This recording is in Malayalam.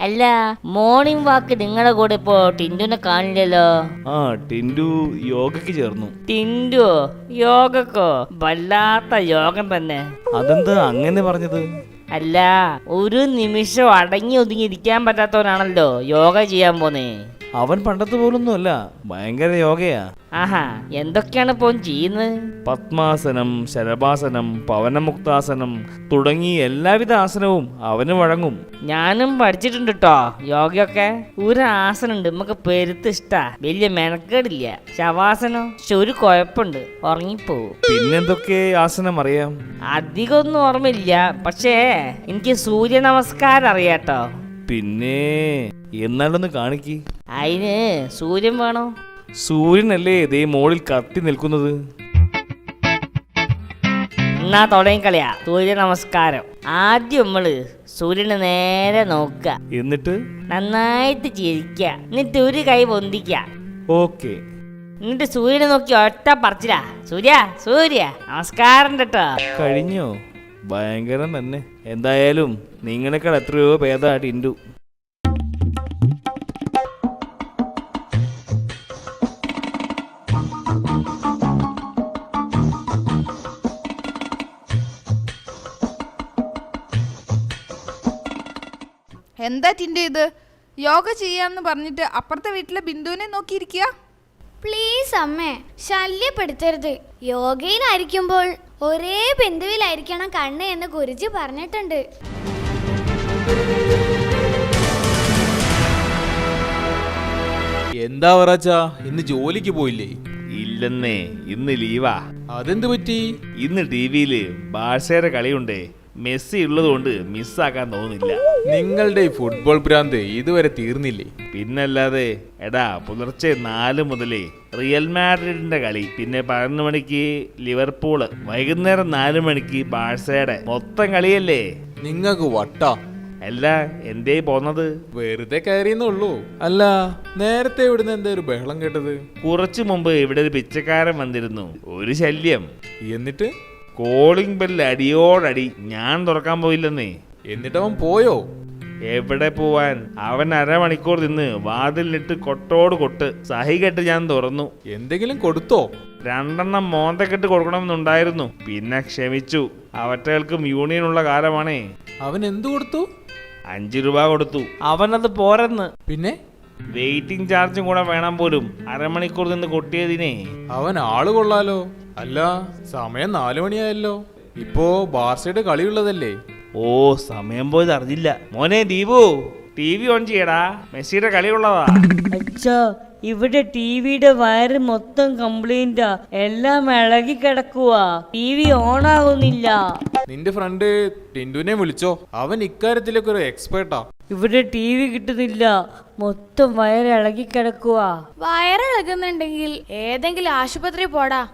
അല്ല, മോർണിംഗ് വാക്ക് നിങ്ങളുടെ കൂടെ ഇപ്പോ ടിൻഡുനെ കാണില്ലല്ലോ. ആ, ടിൻഡു യോഗയ്ക്ക് ചേർന്നു. ടിൻഡു യോഗക്കോ? വല്ലാത്ത യോഗം തന്നെ. അതെന്താ അങ്ങനെ പറഞ്ഞത്? അല്ല, ഒരു നിമിഷം അടങ്ങി ഒതുങ്ങി ഇരിക്കാൻ പറ്റാത്തവനാണല്ലോ യോഗ ചെയ്യാൻ പോന്നേ. അവൻ പണ്ടത്തെ പോലൊന്നും അല്ല, ഭയങ്കര യോഗയാ. ആഹാ, എന്തൊക്കെയാണ് ഇപ്പൊ ചെയ്യുന്നത്? പത്മാസനം, ശലഭാസനം, പവനമുക്താസനം തുടങ്ങി എല്ലാവിധ ആസനവും അവന് വഴങ്ങും. ഞാനും പഠിച്ചിട്ടുണ്ട് കേട്ടോ യോഗയൊക്കെ. ഒരു ആസനം ഉണ്ട് നമുക്ക് പെരുത്ത് ഇഷ്ടാ, വലിയ മെനക്കേടില്ല. ശവാസനം പക്ഷെ ഒരു കുഴപ്പമുണ്ട്, ഉറങ്ങിപ്പോവും. പിന്നെന്തൊക്കെ ആസനം അറിയാം? അധികമൊന്നും ഓർമ്മയില്ല, പക്ഷേ എനിക്ക് സൂര്യ നമസ്കാരം അറിയാട്ടോ. പിന്നെ എന്നാലൊന്ന് കാണിക്ക്. അതിന് സൂര്യൻ വേണോ? സൂര്യനല്ലേ ദേ മോളിൽ കത്തി നിൽക്കുന്നത്. എന്നാ തുടങ്ങിക്കളിയാ സൂര്യ നമസ്കാരം. ആദ്യം നമ്മള് സൂര്യനെ നേരെ നോക്കുക, എന്നിട്ട് നന്നായിട്ട് ചിരിക്കുക, എന്നിട്ട് ഒരു കൈ പൊന്തിക്ക. ഓക്കെ. എന്നിട്ട് സൂര്യനെ നോക്കി ഒറ്റ പറച്ചിലാ, സൂര്യ സൂര്യ നമസ്കാരം കേട്ടോ. കഴിഞ്ഞോ? ഭയങ്കരം തന്നെ. എന്തായാലും നിങ്ങളെക്കാൾ എത്രയോ ഭേദാ ടിൻഡു. എന്താ ടിൻഡു ഇത്? യോഗ ചെയ്യാന്ന് പറഞ്ഞിട്ട് അപ്പുറത്തെ വീട്ടിലെ ബിന്ദുവിനെ നോക്കിയിരിക്കുക. പ്ലീസ് അമ്മേ, ശല്യപ്പെടുത്തരുത്. യോഗയിലായിരിക്കുമ്പോൾ ഒരേ ബിന്ദുവിലായിരിക്കണം കണ്ണ് എന്ന് ഗുരുജി പറഞ്ഞിട്ടുണ്ട്. എന്താ പറച്ചാ, ഇന്ന് ജോലിക്ക് പോയില്ലേ? ഇല്ലെന്നേ, ഇന്ന് ലീവാ. അതെന്ത് പറ്റി? ഇന്ന് ടിവിയില് ബാഴ്സയുടെ കളിയുണ്ടേ. മെസ്സി ഉള്ളതുകൊണ്ട് മിസ്സാക്കാൻ തോന്നുന്നില്ല. നിങ്ങളുടെ ഈ ഫുട്ബോൾ ഭ്രാന്ത് ഇതുവരെ തീർന്നില്ലേ? പിന്നല്ലാതെ. എടാ, പുലർച്ചെ 4 മുതലേ റിയൽ മാഡ്രിഡിന്റെ കളി, പിന്നെ 11 മണിക്ക് ലിവർപൂള്, വൈകുന്നേരം 4 മണിക്ക് ബാഴ്സയുടെ. മൊത്തം കളിയല്ലേ. നിങ്ങക്ക് വട്ടാ. അല്ല, എന്തേ പോന്നത്? വെറുതെ കയറിയെന്നുള്ളൂ. അല്ല, നേരത്തെ ഇവിടുന്ന് എന്താ ഒരു ബഹളം കേട്ടത്? കുറച്ചു മുമ്പ് ഇവിടെ ഒരു പിച്ചക്കാരൻ വന്നിരുന്നു. ഒരു ശല്യം. എന്നിട്ട് കോളിംഗ് ബെല്ല് അടിയോടടി. ഞാൻ തുറക്കാൻ പോയില്ലെന്നേ. എന്നിട്ട് അവൻ പോയോ? എവിടെ പോവാൻ? അവൻ അരമണിക്കൂർ നിന്ന് വാതിലിട്ട് കൊട്ടോട് കൊട്ട്. സഹി കെട്ട് ഞാൻ തുറന്നു. എന്തെങ്കിലും കൊടുത്തോ? 2 മോന്തക്കെട്ട് കൊടുക്കണമെന്നുണ്ടായിരുന്നു, പിന്നെ ക്ഷമിച്ചു. അവറ്റകൾക്കും യൂണിയനുള്ള കാലമാണേ. അവൻ എന്തു കൊടുത്തു? 5 രൂപ കൊടുത്തു. അവനത് പോരെന്ന്. പിന്നെ വെയിറ്റിംഗ് ചാർജും കൂടെ വേണം പോലും. അരമണിക്കൂർ നിന്ന് കൊട്ടിയതിനെ. അവൻ ആള് കൊള്ളാലോ. അല്ല, സമയം 4 മണിയായല്ലോ. ഇപ്പോ ബാർസയുടെ കളിയുള്ളതല്ലേ? ഓ, സമയം പോയത് അറിഞ്ഞില്ല. മോനെ ദീപു, TV ഓൺ ചെയ്യടാ, മെസ്സിയുടെ കളിയുള്ളതാ. അച്ഛാ, ഇവിടെ ടിവിയുടെ വയറ് മൊത്തം കംപ്ലൈന്റാ, എല്ലാം ഇളകി കിടക്കുവാ, TV ഓൺ ആകുന്നില്ല. നിന്റെ ഫ്രണ്ട് ടിൻഡുനെ വിളിച്ചോ, അവൻ ഇക്കാര്യത്തിലൊക്കെ ഒരു എക്സ്പേർട്ടാ. ഇവിടെ TV കിട്ടുന്നില്ല, മൊത്തം വയറ് ഇളകി കിടക്കുവാ. വയറിളകുന്നുണ്ടെങ്കിൽ ഏതെങ്കിലും ആശുപത്രി പോടാ.